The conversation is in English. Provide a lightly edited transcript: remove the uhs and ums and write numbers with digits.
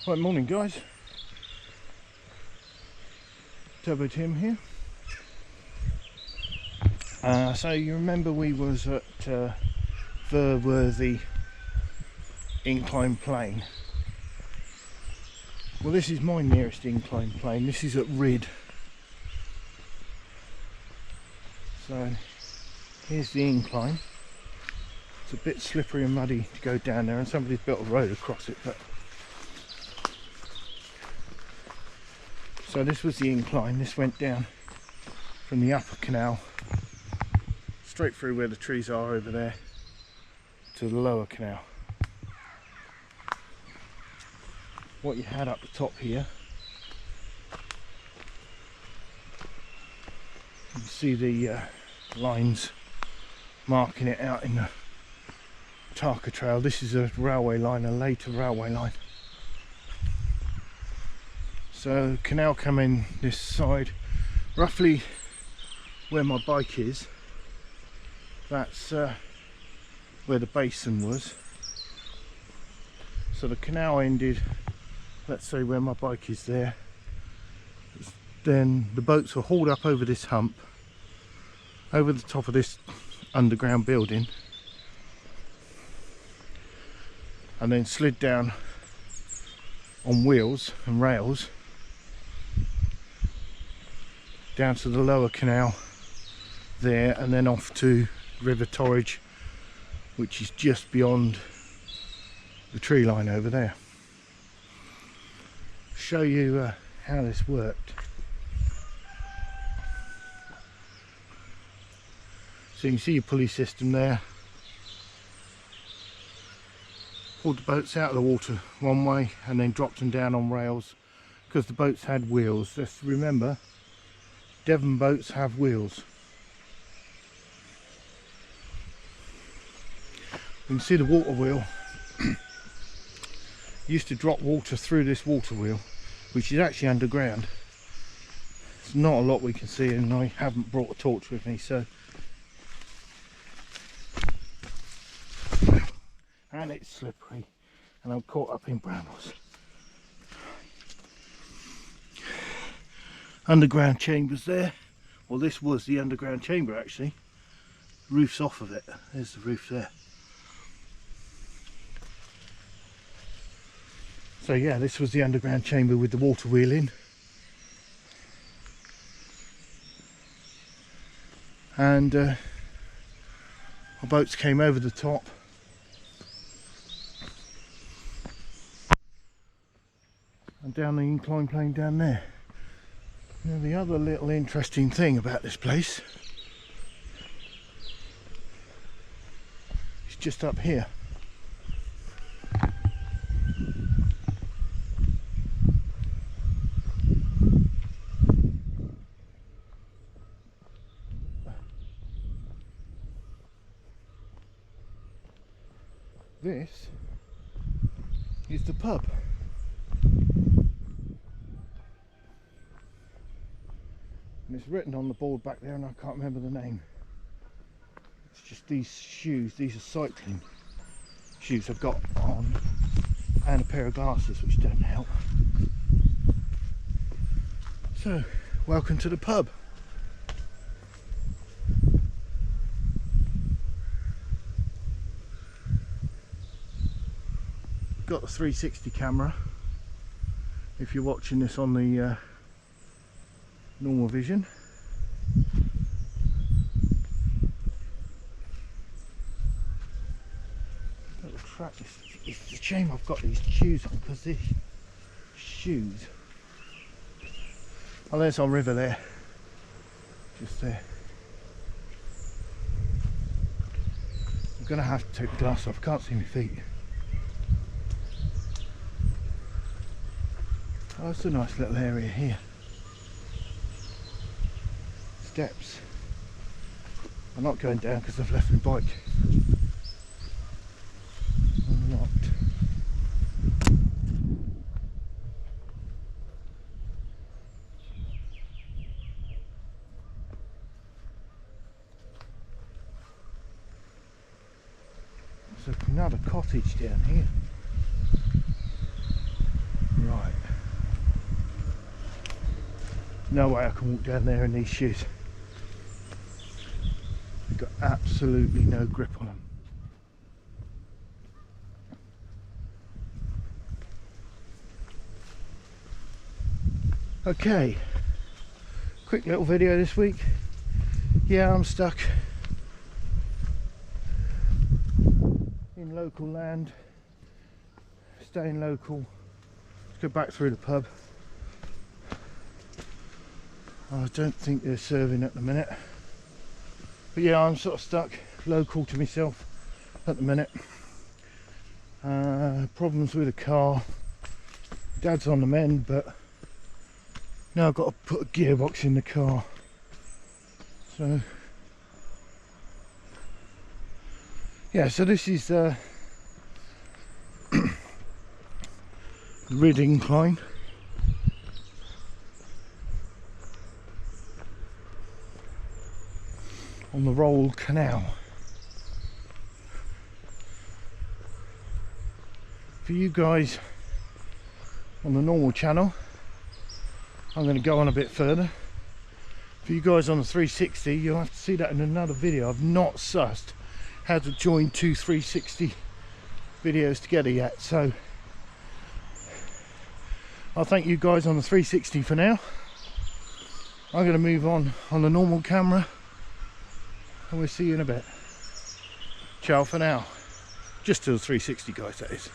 Right, morning guys. Turbo Tim here. So you remember we was at Verworthy incline plane. Well, this is my nearest incline plane. This is at Rid. So here's the incline. It's a bit slippery and muddy to go down there, and somebody's built a road across it, but so this was the incline. This went down from the upper canal straight through where the trees are over there to the lower canal. What you had up the top here, you can see the lines marking it out in the Tarka trail. This is a railway line, a later railway line. So canal coming this side, roughly where my bike is. That's where the basin was. So the canal ended, let's say where my bike is there. Then the boats were hauled up over this hump, over the top of this underground building, and then slid down on wheels and rails down to the lower canal there, and then off to River Torridge, which is just beyond the tree line over there. Show you how this worked. So you can see your pulley system there. Pulled the boats out of the water one way and then dropped them down on rails because the boats had wheels. Just remember, Devon boats have wheels. You can see the water wheel. Used to drop water through this water wheel, which is actually underground. It's not a lot we can see, and I haven't brought a torch with me, so. And it's slippery, and I'm caught up in brambles. Underground chambers there. Well, this was the underground chamber actually. Roof's off of it. There's the roof there. So yeah, this was the underground chamber with the water wheel in. And our boats came over the top. And down the incline plane down there. Now the other little interesting thing about this place is just up here. This is the pub. And it's written on the board back there, and I can't remember the name. It's just these shoes. These are cycling shoes I've got on, and a pair of glasses which don't help. So, welcome to the pub. Got the 360 camera if you're watching this on the normal vision. Little track. It's a shame I've got these shoes on, because these shoes. Oh, there's our river there, just there. I'm gonna have to take the glass off. I can't see my feet. Oh, that's a nice little area here. Steps. I'm not going down because I've left my bike unlocked. There's another cottage down here. No way I can walk down there in these shoes. I've got absolutely no grip on them. Okay, quick little video this week. Yeah, I'm stuck in local land, staying local. Let's go back through the pub. I don't think they're serving at the minute, but yeah, I'm sort of stuck local to myself at the minute. Problems with the car. Dad's on the mend, but now I've got to put a gearbox in the car. So yeah, so this is Rid incline. On the Rolle canal. For you guys on the normal channel, I'm going to go on a bit further. For you guys on the 360, you'll have to see that in another video. I've not sussed how to join two 360 videos together yet, so I'll thank you guys on the 360 for now. I'm going to move on the normal camera, and we'll see you in a bit. Ciao for now. Just to the 360 guys, that is.